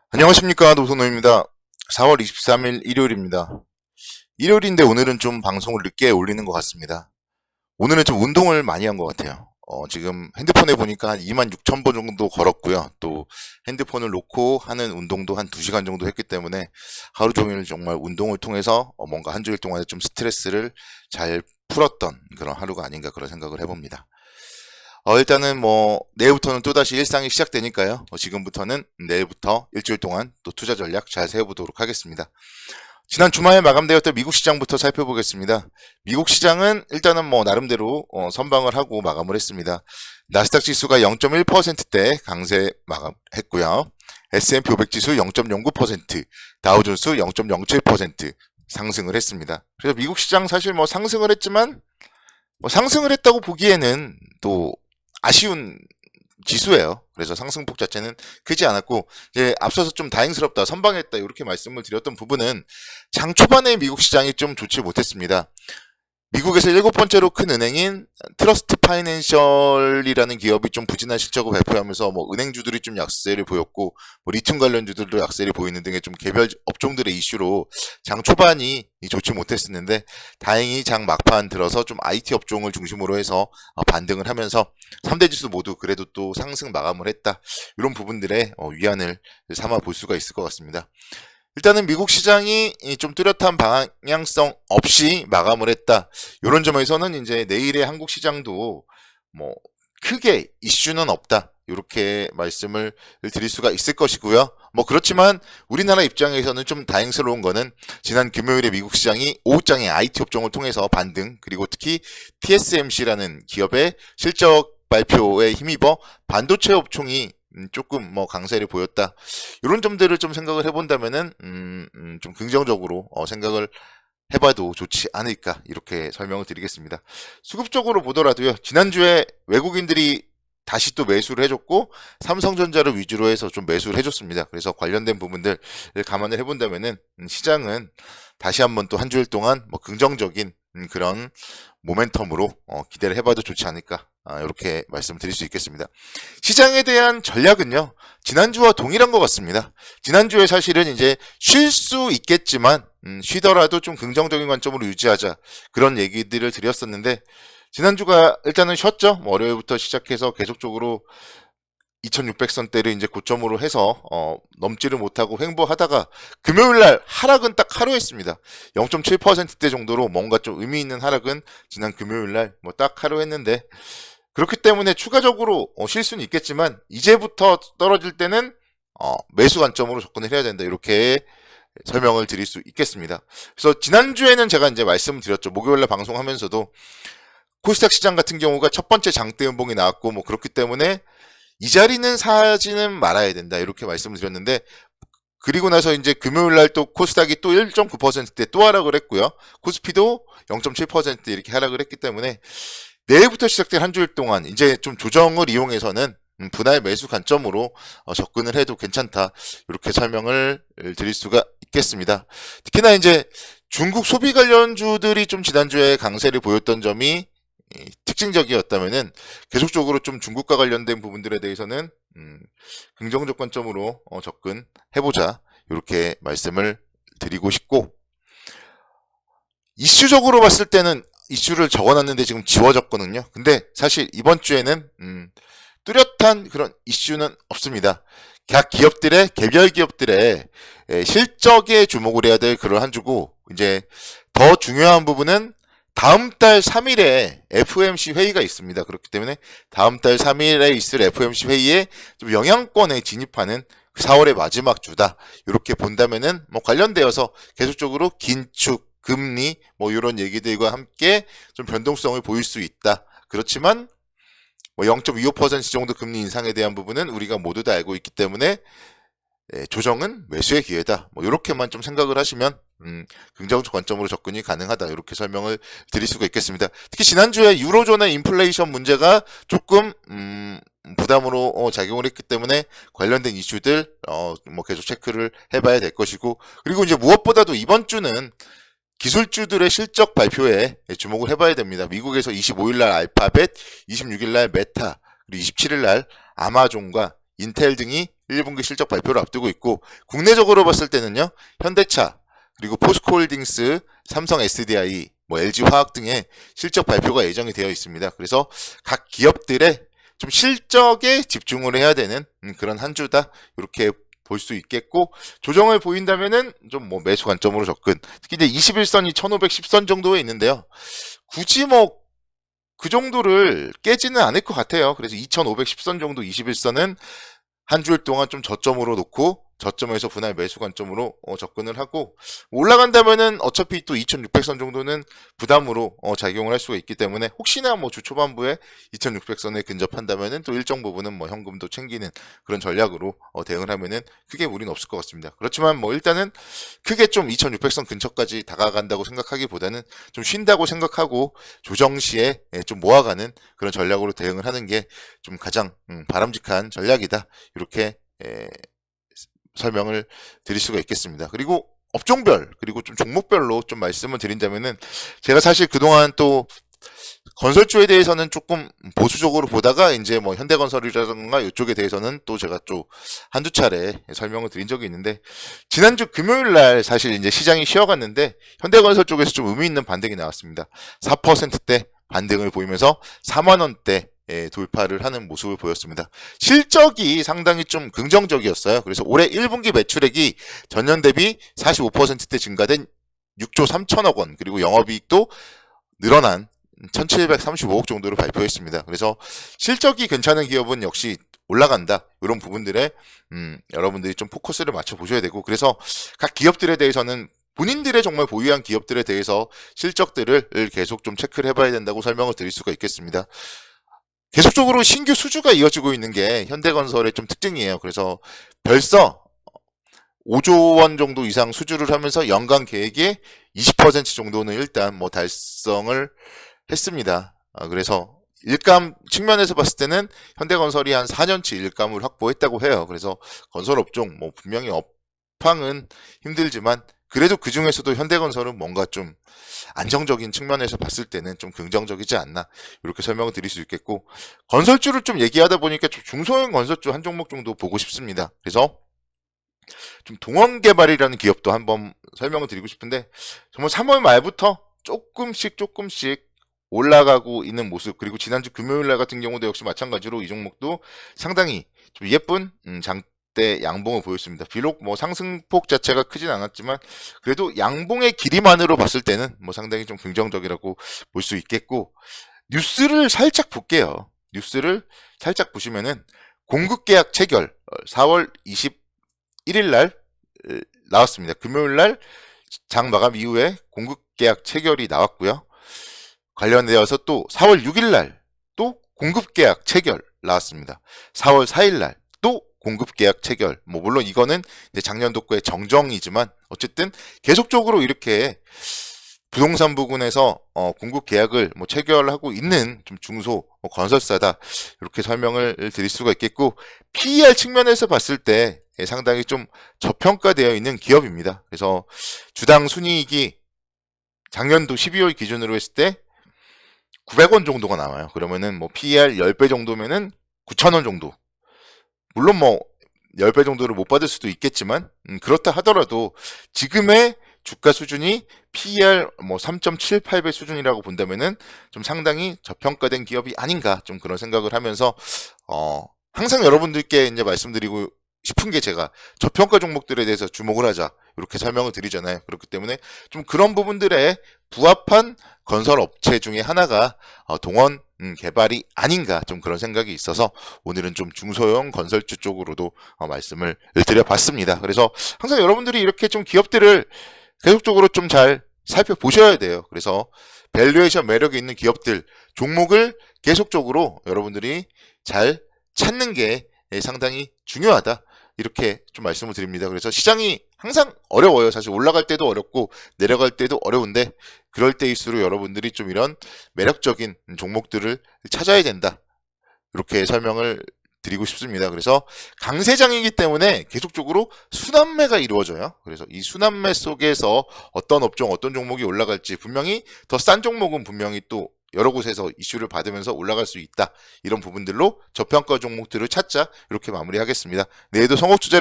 안녕하십니까, 노선호입니다. 4월 23일 일요일입니다. 일요일인데 오늘은 좀 방송을 늦게 올리는 것 같습니다. 오늘은 좀 운동을 많이 한 것 같아요. 지금 핸드폰에 보니까 한 26,000보 정도 걸었고요. 또 핸드폰을 놓고 하는 운동도 한 2시간 정도 했기 때문에 하루 종일 정말 운동을 통해서 뭔가 한 주일 동안에 좀 스트레스를 잘 풀었던 그런 하루가 아닌가 그런 생각을 해봅니다. 일단은 내일부터는 또다시 일상이 시작되니까요. 지금부터는 내일부터 일주일 동안 또 투자 전략 잘 세워보도록 하겠습니다. 지난 주말에 마감되었던 미국 시장부터 살펴보겠습니다. 미국 시장은 일단은 나름대로 선방을 하고 마감을 했습니다. 나스닥 지수가 0.1%대 강세 마감했고요. S&P 500 지수 0.09%, 다우존스 0.07% 상승을 했습니다. 그래서 미국 시장 사실 상승을 했지만 상승을 했다고 보기에는 또 아쉬운 지수예요. 그래서 상승폭 자체는 크지 않았고, 이제 앞서서 좀 다행스럽다, 선방했다 이렇게 말씀을 드렸던 부분은 장 초반에 미국 시장이 좀 좋지 못했습니다. 미국에서 7번째로 큰 은행인 트러스트 파이낸셜이라는 기업이 좀 부진한 실적을 발표하면서 은행주들이 좀 약세를 보였고, 리튬 관련주들도 약세를 보이는 등의 좀 개별 업종들의 이슈로 장 초반이 좋지 못했었는데, 다행히 장 막판 들어서 좀 IT 업종을 중심으로 해서 반등을 하면서 3대 지수 모두 그래도 또 상승 마감을 했다, 이런 부분들의 위안을 삼아 볼 수가 있을 것 같습니다. 일단은 미국 시장이 좀 뚜렷한 방향성 없이 마감을 했다, 이런 점에서는 이제 내일의 한국 시장도 크게 이슈는 없다, 이렇게 말씀을 드릴 수가 있을 것이고요. 그렇지만 우리나라 입장에서는 좀 다행스러운 거는 지난 금요일에 미국 시장이 오후장에 IT 업종을 통해서 반등, 그리고 특히 TSMC라는 기업의 실적 발표에 힘입어 반도체 업종이 조금 강세를 보였다, 이런 점들을 좀 생각을 해본다면은 좀 긍정적으로 생각을 해봐도 좋지 않을까, 이렇게 설명을 드리겠습니다. 수급적으로 보더라도요, 지난주에 외국인들이 다시 또 매수를 해줬고 삼성전자를 위주로 해서 좀 매수를 해줬습니다. 그래서 관련된 부분들을 감안을 해본다면은 시장은 다시 한번 또 한 주일 동안 긍정적인 그런 모멘텀으로 기대를 해봐도 좋지 않을까, 이렇게 말씀드릴 수 있겠습니다. 시장에 대한 전략은요, 지난주와 동일한 것 같습니다. 지난주에 사실은 이제 쉴 수 있겠지만 쉬더라도 좀 긍정적인 관점으로 유지하자, 그런 얘기들을 드렸었는데, 지난주가 일단은 쉬었죠. 월요일부터 시작해서 계속적으로 2600선대를 이제 고점으로 해서 넘지를 못하고 횡보하다가 금요일날 하락은 딱 하루 했습니다. 0.7%대 정도로 뭔가 좀 의미 있는 하락은 지난 금요일날 딱 하루 했는데, 그렇기 때문에 추가적으로 쉴 수는 있겠지만 이제부터 떨어질 때는 매수 관점으로 접근을 해야 된다, 이렇게 설명을 드릴 수 있겠습니다. 그래서 지난주에는 제가 이제 말씀을 드렸죠. 목요일날 방송하면서도 코스닥 시장 같은 경우가 첫 번째 장대 연봉이 나왔고 그렇기 때문에 이 자리는 사지는 말아야 된다, 이렇게 말씀을 드렸는데, 그리고 나서 이제 금요일날 또 코스닥이 또 1.9%대 또 하락을 했고요. 코스피도 0.7% 이렇게 하락을 했기 때문에 내일부터 시작된 한 주일 동안 이제 좀 조정을 이용해서는 분할 매수 관점으로 접근을 해도 괜찮다, 이렇게 설명을 드릴 수가 있겠습니다. 특히나 이제 중국 소비 관련주들이 좀 지난주에 강세를 보였던 점이 특징적이었다면은 계속적으로 좀 중국과 관련된 부분들에 대해서는 긍정적 관점으로 접근해보자, 이렇게 말씀을 드리고 싶고, 이슈적으로 봤을 때는 이슈를 적어놨는데 지금 지워졌거든요. 근데 사실 이번 주에는 뚜렷한 그런 이슈는 없습니다. 각 기업들의, 개별 기업들의 실적에 주목을 해야 될 그런 한 주고, 이제 더 중요한 부분은 다음 달 3일에 FOMC 회의가 있습니다. 그렇기 때문에 다음 달 3일에 있을 FOMC 회의에 좀 영향권에 진입하는 4월의 마지막 주다, 이렇게 본다면은 관련되어서 계속적으로 긴축, 금리 이런 얘기들과 함께 좀 변동성을 보일 수 있다. 그렇지만 0.25% 정도 금리 인상에 대한 부분은 우리가 모두 다 알고 있기 때문에 조정은 매수의 기회다, 이렇게만 좀 생각을 하시면 긍정적 관점으로 접근이 가능하다, 이렇게 설명을 드릴 수가 있겠습니다. 특히 지난주에 유로존의 인플레이션 문제가 조금 부담으로 작용을 했기 때문에 관련된 이슈들 계속 체크를 해봐야 될 것이고, 그리고 이제 무엇보다도 이번 주는 기술주들의 실적 발표에 주목을 해봐야 됩니다. 미국에서 25일날 알파벳, 26일날 메타, 그리고 27일날 아마존과 인텔 등이 1분기 실적 발표를 앞두고 있고, 국내적으로 봤을 때는요, 현대차, 그리고 포스코홀딩스, 삼성 SDI, 뭐 LG화학 등의 실적 발표가 예정이 되어 있습니다. 그래서 각 기업들의 좀 실적에 집중을 해야 되는 그런 한 주다, 이렇게 볼 수 있겠고, 조정을 보인다면은 좀 뭐 매수 관점으로 접근. 특히 이제 21선이 1510선 정도에 있는데요. 굳이 뭐 그 정도를 깨지는 않을 것 같아요. 그래서 2510선 정도 21선은 한 주일 동안 좀 저점으로 놓고, 저점에서 분할 매수 관점으로 접근을 하고, 올라간다면은 어차피 또 2600선 정도는 부담으로 작용을 할 수가 있기 때문에, 혹시나 뭐 주 초반부에 2600선에 근접한다면은 또 일정 부분은 뭐 현금도 챙기는 그런 전략으로 대응을 하면은 크게 무리는 없을 것 같습니다. 그렇지만 뭐 일단은 크게 좀 2600선 근처까지 다가간다고 생각하기보다는 좀 쉰다고 생각하고, 조정 시에 좀 모아가는 그런 전략으로 대응을 하는 게 좀 가장 바람직한 전략이다, 이렇게 설명을 드릴 수가 있겠습니다. 그리고 업종별, 그리고 좀 종목별로 좀 말씀을 드린다면은, 제가 사실 그동안 또 건설주에 대해서는 조금 보수적으로 보다가 이제 뭐 현대건설이라든가 이쪽에 대해서는 또 제가 좀 한두 차례 설명을 드린 적이 있는데, 지난주 금요일 날 사실 이제 시장이 쉬어갔는데 현대건설 쪽에서 좀 의미 있는 반등이 나왔습니다. 4%대 반등을 보이면서 4만 원대 돌파를 하는 모습을 보였습니다. 실적이 상당히 좀 긍정적이었어요. 그래서 올해 1분기 매출액이 전년 대비 45%대 증가된 6조 3천억 원, 그리고 영업이익도 늘어난 1735억 정도를 발표했습니다. 그래서 실적이 괜찮은 기업은 역시 올라간다, 이런 부분들에 여러분들이 좀 포커스를 맞춰 보셔야 되고, 그래서 각 기업들에 대해서는 본인들의 정말 보유한 기업들에 대해서 실적들을 계속 좀 체크를 해봐야 된다고 설명을 드릴 수가 있겠습니다. 계속적으로 신규 수주가 이어지고 있는 게 현대건설의 좀 특징이에요. 그래서 벌써 5조 원 정도 이상 수주를 하면서 연간 계획의 20% 정도는 일단 뭐 달성을 했습니다. 그래서 일감 측면에서 봤을 때는 현대건설이 한 4년치 일감을 확보했다고 해요. 그래서 건설업종 뭐 분명히 업황은 힘들지만, 그래도 그 중에서도 현대건설은 뭔가 좀 안정적인 측면에서 봤을 때는 좀 긍정적이지 않나, 이렇게 설명을 드릴 수 있겠고, 건설주를 좀 얘기하다 보니까 좀 중소형 건설주 한 종목 정도 보고 싶습니다. 그래서 좀 동원개발이라는 기업도 한번 설명을 드리고 싶은데, 정말 3월 말부터 조금씩 올라가고 있는 모습, 그리고 지난주 금요일날 같은 경우도 역시 마찬가지로 이 종목도 상당히 좀 예쁜 장대 양봉을 보였습니다. 비록 뭐 상승폭 자체가 크진 않았지만, 그래도 양봉의 길이만으로 봤을 때는 뭐 상당히 좀 긍정적이라고 볼 수 있겠고, 뉴스를 살짝 볼게요. 뉴스를 살짝 보시면은, 공급계약 체결 4월 21일 날 나왔습니다. 금요일 날 장 마감 이후에 공급계약 체결이 나왔고요. 관련되어서 또 4월 6일 날 또 공급계약 체결 나왔습니다. 4월 4일 날 또 공급계약 체결. 뭐 물론 이거는 이제 작년도 거의 정정이지만, 어쨌든 계속적으로 이렇게 부동산 부근에서 공급 계약을 뭐 체결하고 있는 좀 중소 건설사다, 이렇게 설명을 드릴 수가 있겠고, PER 측면에서 봤을 때 상당히 좀 저평가되어 있는 기업입니다. 그래서 주당 순이익이 작년도 12월 기준으로 했을 때 900원 정도가 나와요. 그러면은 뭐 PER 10배 정도면은 9,000원 정도. 물론 뭐 10배 정도를 못 받을 수도 있겠지만, 그렇다 하더라도 지금의 주가 수준이 PER 뭐 3.78배 수준이라고 본다면은 좀 상당히 저평가된 기업이 아닌가, 좀 그런 생각을 하면서 항상 여러분들께 이제 말씀드리고 싶은 게, 제가 저평가 종목들에 대해서 주목을 하자, 이렇게 설명을 드리잖아요. 그렇기 때문에 좀 그런 부분들에 부합한 건설 업체 중에 하나가 동원 개발이 아닌가, 좀 그런 생각이 있어서 오늘은 좀 중소형 건설주 쪽으로도 말씀을 드려봤습니다. 그래서 항상 여러분들이 이렇게 좀 기업들을 계속적으로 좀 잘 살펴보셔야 돼요. 그래서 밸류에이션 매력이 있는 기업들, 종목을 계속적으로 여러분들이 잘 찾는 게 상당히 중요하다, 이렇게 좀 말씀을 드립니다. 그래서 시장이 항상 어려워요. 사실 올라갈 때도 어렵고 내려갈 때도 어려운데, 그럴 때일수록 여러분들이 좀 이런 매력적인 종목들을 찾아야 된다, 이렇게 설명을 드리고 싶습니다. 그래서 강세장이기 때문에 계속적으로 순환매가 이루어져요. 그래서 이 순환매 속에서 어떤 업종, 어떤 종목이 올라갈지, 분명히 더 싼 종목은 분명히 또 여러 곳에서 이슈를 받으면서 올라갈 수 있다. 이런 부분들로 저평가 종목들을 찾자. 이렇게 마무리하겠습니다. 내일도 선곡 투자